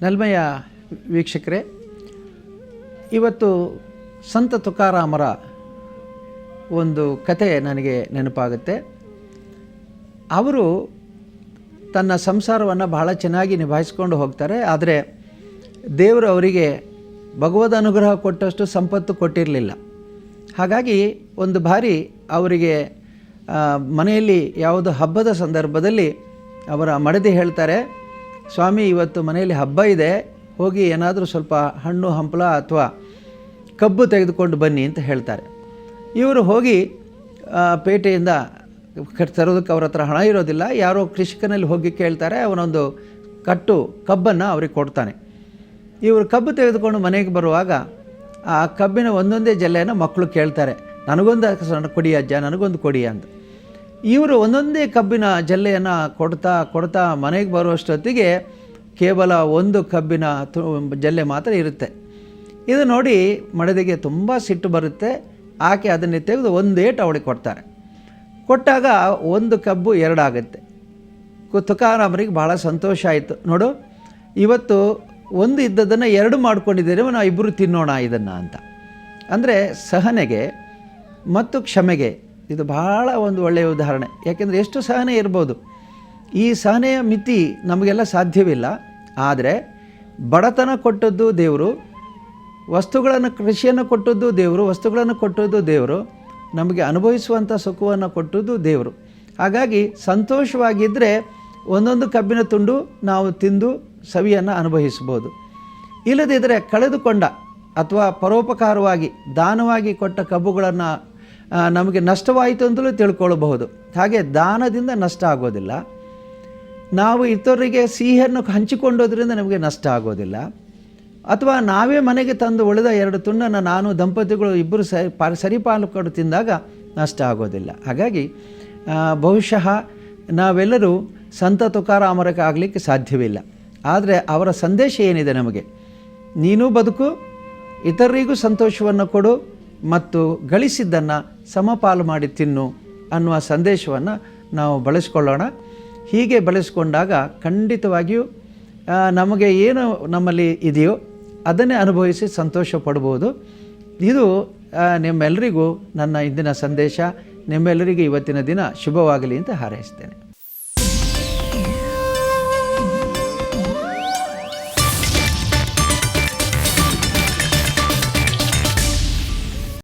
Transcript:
ನಲ್ಮೆಯ ವೀಕ್ಷಕರೇ, ಇವತ್ತು ಸಂತ ತುಕಾರಾಮರ ಒಂದು ಕತೆ ನನಗೆ ನೆನಪಾಗುತ್ತೆ. ಅವರು ತನ್ನ ಸಂಸಾರವನ್ನು ಬಹಳ ಚೆನ್ನಾಗಿ ನಿಭಾಯಿಸ್ಕೊಂಡು ಹೋಗ್ತಾರೆ. ಆದರೆ ದೇವರು ಅವರಿಗೆ ಭಗವದ್ ಅನುಗ್ರಹ ಕೊಟ್ಟಷ್ಟು ಸಂಪತ್ತು ಕೊಟ್ಟಿರಲಿಲ್ಲ. ಹಾಗಾಗಿ ಒಂದು ಬಾರಿ ಅವರಿಗೆ ಮನೆಯಲ್ಲಿ ಯಾವುದೋ ಹಬ್ಬದ ಸಂದರ್ಭದಲ್ಲಿ ಅವರ ಮಡದಿ ಹೇಳ್ತಾರೆ, ಸ್ವಾಮಿ ಇವತ್ತು ಮನೆಯಲ್ಲಿ ಹಬ್ಬ ಇದೆ, ಹೋಗಿ ಏನಾದರೂ ಸ್ವಲ್ಪ ಹಣ್ಣು ಹಂಪಲ ಅಥವಾ ಕಬ್ಬು ತೆಗೆದುಕೊಂಡು ಬನ್ನಿ ಅಂತ ಹೇಳ್ತಾರೆ. ಇವರು ಹೋಗಿ ಪೇಟೆಯಿಂದ ತರೋದಕ್ಕೆ ಅವ್ರ ಹತ್ರ ಹಣ ಇರೋದಿಲ್ಲ. ಯಾರೋ ಕೃಷಿಕನಲ್ಲಿ ಹೋಗಿ ಕೇಳ್ತಾರೆ, ಅವನೊಂದು ಕಟ್ಟು ಕಬ್ಬನ್ನು ಅವ್ರಿಗೆ ಕೊಡ್ತಾನೆ. ಇವರು ಕಬ್ಬು ತೆಗೆದುಕೊಂಡು ಮನೆಗೆ ಬರುವಾಗ ಆ ಕಬ್ಬಿನ ಒಂದೊಂದೇ ಜಲ್ಲೆಯನ್ನು ಮಕ್ಕಳು ಕೇಳ್ತಾರೆ, ನನಗೊಂದು ಕೊಡಿ ಅಜ್ಜ, ನನಗೊಂದು ಕೊಡಿ ಅಂತ. ಇವರು ಒಂದೊಂದೇ ಕಬ್ಬಿನ ಜಲ್ಲೆಯನ್ನು ಕೊಡ್ತಾ ಮನೆಗೆ ಬರುವಷ್ಟೊತ್ತಿಗೆ ಕೇವಲ ಒಂದು ಕಬ್ಬಿನ ಜಲ್ಲೆ ಮಾತ್ರ ಇರುತ್ತೆ. ಇದು ನೋಡಿ ಮಡದಿಗೆ ತುಂಬ ಸಿಟ್ಟು ಬರುತ್ತೆ. ಆಕೆ ಅದನ್ನೇ ತೆಗೆದು ಒಂದೇಟು ಅವಳಿಗೆ ಕೊಡ್ತಾರೆ. ಕೊಟ್ಟಾಗ ಒಂದು ಕಬ್ಬು ಎರಡಾಗುತ್ತೆ. ತುಕಾರಾಮರಿಗೆ ಭಾಳ ಸಂತೋಷ ಆಯಿತು. ನೋಡು, ಇವತ್ತು ಒಂದು ಇದ್ದದನ್ನು ಎರಡು ಮಾಡ್ಕೊಂಡಿದ್ದೇವೆ, ನಾವು ಇಬ್ಬರು ತಿನ್ನೋಣ ಇದನ್ನು ಅಂತ. ಅಂದರೆ ಸಹನೆಗೆ ಮತ್ತು ಕ್ಷಮೆಗೆ ಇದು ಭಾಳ ಒಂದು ಒಳ್ಳೆಯ ಉದಾಹರಣೆ. ಯಾಕೆಂದರೆ ಎಷ್ಟು ಸಹನೆ ಇರ್ಬೋದು, ಈ ಸಹನೆಯ ಮಿತಿ ನಮಗೆಲ್ಲ ಸಾಧ್ಯವಿಲ್ಲ. ಆದರೆ ಬಡತನ ಕೊಟ್ಟದ್ದು ದೇವರು, ಕೃಷಿಯನ್ನು ಕೊಟ್ಟದ್ದು ದೇವರು, ವಸ್ತುಗಳನ್ನು ಕೊಟ್ಟದ್ದು ದೇವರು, ನಮಗೆ ಅನುಭವಿಸುವಂಥ ಸುಖವನ್ನು ಕೊಟ್ಟದ್ದು ದೇವರು. ಹಾಗಾಗಿ ಸಂತೋಷವಾಗಿದ್ದರೆ ಒಂದೊಂದು ಕಬ್ಬಿನ ತುಂಡು ನಾವು ತಿಂದು ಸವಿಯನ್ನು ಅನುಭವಿಸ್ಬೋದು. ಇಲ್ಲದಿದ್ದರೆ ಕಳೆದುಕೊಂಡ ಅಥವಾ ಪರೋಪಕಾರವಾಗಿ ದಾನವಾಗಿ ಕೊಟ್ಟ ಕಬ್ಬುಗಳನ್ನು ನಮಗೆ ನಷ್ಟವಾಯಿತು ಅಂತಲೂ ತಿಳ್ಕೊಳ್ಳಬಹುದು. ಹಾಗೆ ದಾನದಿಂದ ನಷ್ಟ ಆಗೋದಿಲ್ಲ. ನಾವು ಇತರರಿಗೆ ಸಿಹಿಯನ್ನು ಹಂಚಿಕೊಂಡೋದ್ರಿಂದ ನಮಗೆ ನಷ್ಟ ಆಗೋದಿಲ್ಲ. ಅಥವಾ ನಾವೇ ಮನೆಗೆ ತಂದು ಉಳಿದ ಎರಡು ತುಂಡನ್ನು ನಾನು ದಂಪತಿಗಳು ಇಬ್ಬರು ಸರಿಪಾಲು ಕೊಡು ತಿಂದಾಗ ನಷ್ಟ ಆಗೋದಿಲ್ಲ. ಹಾಗಾಗಿ ಬಹುಶಃ ನಾವೆಲ್ಲರೂ ಸಂತ ತುಕಾರಾಮರಿಗೆ ಆಗಲಿಕ್ಕೆ ಸಾಧ್ಯವಿಲ್ಲ. ಆದರೆ ಅವರ ಸಂದೇಶ ಏನಿದೆ ನಮಗೆ, ನೀನು ಬದುಕು, ಇತರರಿಗೂ ಸಂತೋಷವನ್ನು ಕೊಡು ಮತ್ತು ಗಳಿಸಿದ್ದನ್ನು ಸಮಪಾಲು ಮಾಡಿ ತಿನ್ನು ಅನ್ನುವ ಸಂದೇಶವನ್ನು ನಾವು ಬಳಸಿಕೊಳ್ಳೋಣ. ಹೀಗೆ ಬಳಸಿಕೊಂಡಾಗ ಖಂಡಿತವಾಗಿಯೂ ನಮಗೆ ಏನು ನಮ್ಮಲ್ಲಿ ಇದೆಯೋ ಅದನ್ನೇ ಅನುಭವಿಸಿ ಸಂತೋಷ ಪಡ್ಬೋದು. ಇದು ನಿಮ್ಮೆಲ್ಲರಿಗೂ ನನ್ನ ಇಂದಿನ ಸಂದೇಶ. ನಿಮ್ಮೆಲ್ಲರಿಗೂ ಇವತ್ತಿನ ದಿನ ಶುಭವಾಗಲಿ ಅಂತ ಹಾರೈಸ್ತೇನೆ.